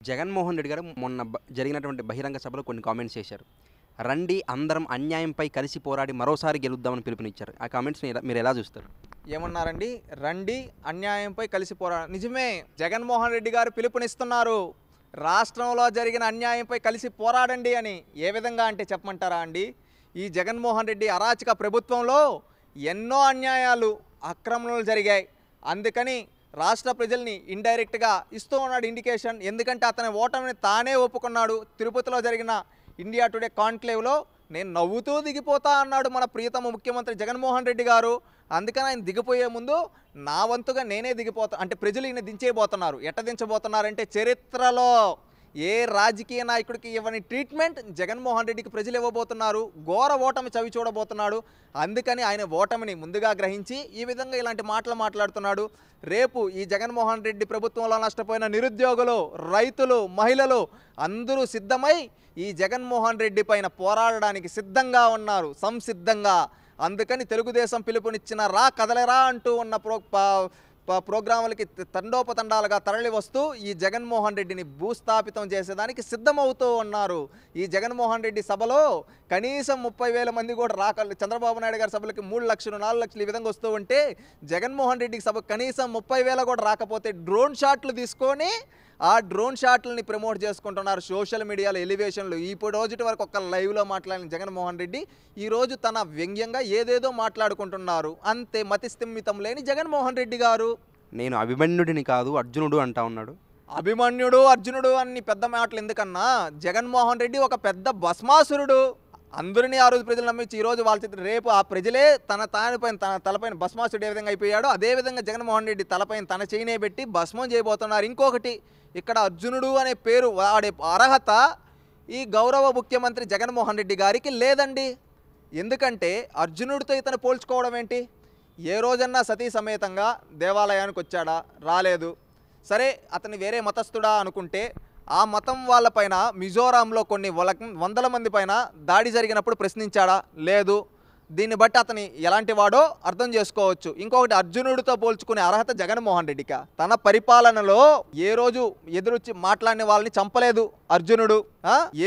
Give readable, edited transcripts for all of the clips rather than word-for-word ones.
జగన్మోహన్ రెడ్డి గారు మొన్న జరిగినటువంటి బహిరంగ సభలో కొన్ని కామెంట్స్ చేశారు. రండి అందరం అన్యాయంపై కలిసి పోరాడి మరోసారి గెలుద్దామని పిలుపునిచ్చారు. ఆ కామెంట్స్‌ని మీరు ఎలా చూస్తారు? ఏమన్నారండి? రండి అన్యాయంపై కలిసి నిజమే, జగన్మోహన్ రెడ్డి గారు పిలుపునిస్తున్నారు. రాష్ట్రంలో జరిగిన అన్యాయంపై కలిసి పోరాడండి అని. ఏ విధంగా అంటే చెప్పమంటారా అండి? ఈ జగన్మోహన్ రెడ్డి అరాచక ప్రభుత్వంలో ఎన్నో అన్యాయాలు, అక్రమణలు జరిగాయి. అందుకని రాష్ట్ర ప్రజల్ని ఇండైరెక్ట్గా ఇస్తూ ఉన్నాడు ఇండికేషన్. ఎందుకంటే అతని ఓటమిని తానే ఒప్పుకున్నాడు. తిరుపతిలో జరిగిన ఇండియా టుడే కాన్క్లేవ్లో నేను నవ్వుతూ దిగిపోతా అన్నాడు మన ప్రియతమ ముఖ్యమంత్రి జగన్మోహన్ రెడ్డి గారు. అందుకని ఆయన దిగిపోయే ముందు నా వంతుగా నేనే దిగిపోతా అంటే ప్రజలు ఈయన దించేయబోతున్నారు. ఎట్ట దించబోతున్నారంటే చరిత్రలో ఏ రాజకీయ నాయకుడికి ఇవ్వని ట్రీట్మెంట్ జగన్మోహన్ రెడ్డికి ప్రజలు ఇవ్వబోతున్నారు. ఘోర ఓటమి చవి చూడబోతున్నాడు. అందుకని ఆయన ఓటమిని ముందుగా గ్రహించి ఈ విధంగా ఇలాంటి మాటలు మాట్లాడుతున్నాడు. రేపు ఈ జగన్మోహన్ రెడ్డి ప్రభుత్వంలో నష్టపోయిన నిరుద్యోగులు, రైతులు, మహిళలు అందరూ సిద్ధమై ఈ జగన్మోహన్ రెడ్డి పైన పోరాడడానికి సిద్ధంగా ఉన్నారు, సంసిద్ధంగా. అందుకని తెలుగుదేశం పిలుపునిచ్చిన రా కదలరా అంటూ ఉన్న ప్రోగ్రాములకి తండోపతండాలుగా తరలి వస్తూ ఈ జగన్మోహన్ రెడ్డిని భూస్థాపితం చేసేదానికి సిద్ధమవుతూ ఉన్నారు. ఈ జగన్మోహన్ రెడ్డి సభలో కనీసం 30,000 మంది కూడా రాక, చంద్రబాబు నాయుడు గారి సభలకి 3 లక్షలు 4 లక్షలు ఈ విధంగా వస్తూ ఉంటే జగన్మోహన్ రెడ్డికి సభ కనీసం 30,000 కూడా రాకపోతే డ్రోన్ షాట్లు తీసుకొని ఆ డ్రోన్ షాట్లని ప్రమోట్ చేసుకుంటున్నారు సోషల్ మీడియాలో ఎలివేషన్లు. ఇప్పుడు రోజుటి వరకు ఒక్క లైవ్లో మాట్లాడిన జగన్మోహన్ రెడ్డి ఈరోజు తన వ్యంగ్యంగా ఏదేదో మాట్లాడుకుంటున్నారు. అంతే మతిస్థిమితం లేని జగన్మోహన్ రెడ్డి గారు. నేను అభిమన్యుడిని కాదు అర్జునుడు అంటా ఉన్నాడు. అభిమన్యుడు, అర్జునుడు అన్ని పెద్ద మాటలు ఎందుకన్నా, జగన్మోహన్ రెడ్డి ఒక పెద్ద భస్మాసురుడు. అందరినీ ఆ రోజు ప్రజలు నమ్మించి ఈరోజు వాళ్ళ రేపు ఆ ప్రజలే తన తలపైన భస్మాసుడు ఏ విధంగా అయిపోయాడో అదేవిధంగా జగన్మోహన్ రెడ్డి తలపైన తన చేయినే పెట్టి భస్మం చేయబోతున్నారు. ఇంకొకటి, ఇక్కడ అర్జునుడు అనే పేరు వాడే అర్హత ఈ గౌరవ ముఖ్యమంత్రి జగన్మోహన్ రెడ్డి గారికి లేదండి. ఎందుకంటే అర్జునుడితో ఇతను పోల్చుకోవడం ఏంటి? ఏ రోజన్నా సతీ సమేతంగా దేవాలయానికి వచ్చాడా? రాలేదు. సరే, అతని వేరే మతస్థుడా అనుకుంటే ఆ మతం వాళ్ళపైన మిజోరాంలో కొన్ని వందల మంది పైన దాడి జరిగినప్పుడు ప్రశ్నించాడా? లేదు. దీన్ని బట్టి అతని ఎలాంటి వాడో అర్థం చేసుకోవచ్చు. ఇంకొకటి, అర్జునుడితో పోల్చుకునే అర్హత జగన్మోహన్ రెడ్డికి తన పరిపాలనలో ఏ రోజు ఎదురొచ్చి మాట్లాడిన వాళ్ళని చంపలేదు అర్జునుడు.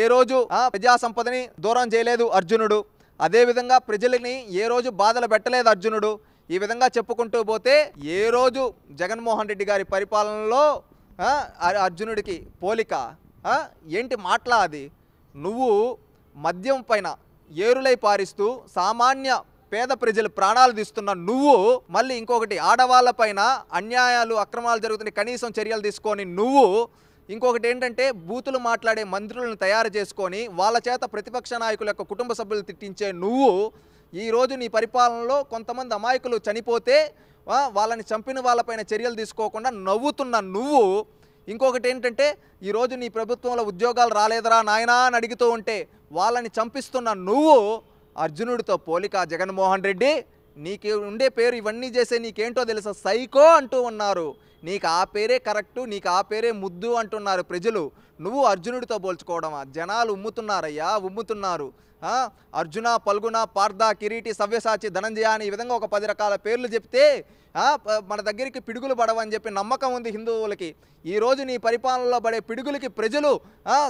ఏ రోజు ప్రజా సంపదని దూరం చేయలేదు అర్జునుడు. అదేవిధంగా ప్రజలని ఏ రోజు బాధలు పెట్టలేదు అర్జునుడు. ఈ విధంగా చెప్పుకుంటూ పోతే ఏ రోజు జగన్మోహన్ రెడ్డి గారి పరిపాలనలో అర్జునుడికి పోలిక ఏంటి మాటలా అది? నువ్వు మద్యం పైన ఏరులై పారిస్తూ సామాన్య పేద ప్రజలు ప్రాణాలు తీస్తున్న నువ్వు, మళ్ళీ ఇంకొకటి ఆడవాళ్ళపైన అన్యాయాలు అక్రమాలు జరుగుతున్న కనీసం చర్యలు తీసుకొని నువ్వు, ఇంకొకటి ఏంటంటే బూతులు మాట్లాడే మంత్రులను తయారు చేసుకొని వాళ్ళ చేత ప్రతిపక్ష నాయకుల యొక్క కుటుంబ సభ్యులు తిట్టించే నువ్వు, ఈరోజు నీ పరిపాలనలో కొంతమంది అమాయకులు చనిపోతే వాళ్ళని చంపిన వాళ్ళపైన చర్యలు తీసుకోకుండా నవ్వుతున్న నువ్వు, ఇంకొకటి ఏంటంటే ఈరోజు నీ ప్రభుత్వంలో ఉద్యోగాలు రాలేదరా నాయనా అని అడుగుతూ ఉంటే వాళ్ళని చంపిస్తున్న నువ్వు, అర్జునుడితో పోలిక జగన్మోహన్ రెడ్డి. నీకు ఉండే పేరు ఇవన్నీ చేసే నీకేంటో తెలుసా? సైకో అంటూ ఉన్నారు. నీకు ఆ పేరే కరెక్టు, నీకు ఆ పేరే ముద్దు అంటున్నారు ప్రజలు. నువ్వు అర్జునుడితో పోల్చుకోవడమా? జనాలు ఉమ్ముతున్నారయ్యా, ఉమ్ముతున్నారు. అర్జున, పల్గుణ, పార్థ, కిరీటి, సవ్యసాచి, ధనంజయ అని ఈ విధంగా ఒక 10 రకాల పేర్లు చెప్తే మన దగ్గరికి పిడుగులు పడవని చెప్పి నమ్మకం ఉంది హిందువులకి. ఈరోజు నీ పరిపాలనలో పడే పిడుగులకి ప్రజలు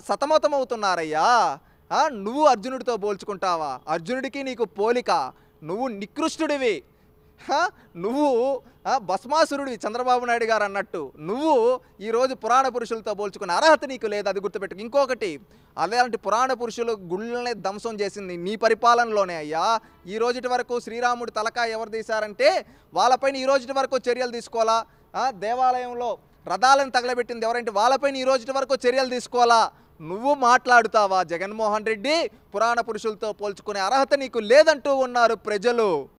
సతమతమవుతున్నారయ్యా. నువ్వు అర్జునుడితో పోల్చుకుంటావా? అర్జునుడికి నీకు పోలిక. నువ్వు నికృష్టుడివి. నువ్వు భస్మాసురుడివి చంద్రబాబు నాయుడు గారు అన్నట్టు. నువ్వు ఈరోజు పురాణ పురుషులతో పోల్చుకునే అర్హత నీకు లేదు, అది గుర్తుపెట్టుకు. ఇంకొకటి, అలాంటి పురాణ పురుషులు గుళ్ళనే ధ్వంసం చేసింది నీ పరిపాలనలోనే అయ్యా. ఈ రోజుటి వరకు శ్రీరాముడి తలకాయ ఎవరు తీశారంటే వాళ్ళపైన ఈ రోజుటి వరకు చర్యలు తీసుకోవాలా? దేవాలయంలో రథాలను తగలబెట్టింది ఎవరంటే వాళ్ళపైన ఈ రోజుటి వరకు చర్యలు తీసుకోవాలా? నువ్వు మాట్లాడుతావా జగన్మోహన్ రెడ్డి? పురాణ పురుషులతో పోల్చుకునే అర్హత నీకు లేదంటూ ఉన్నారు ప్రజలు.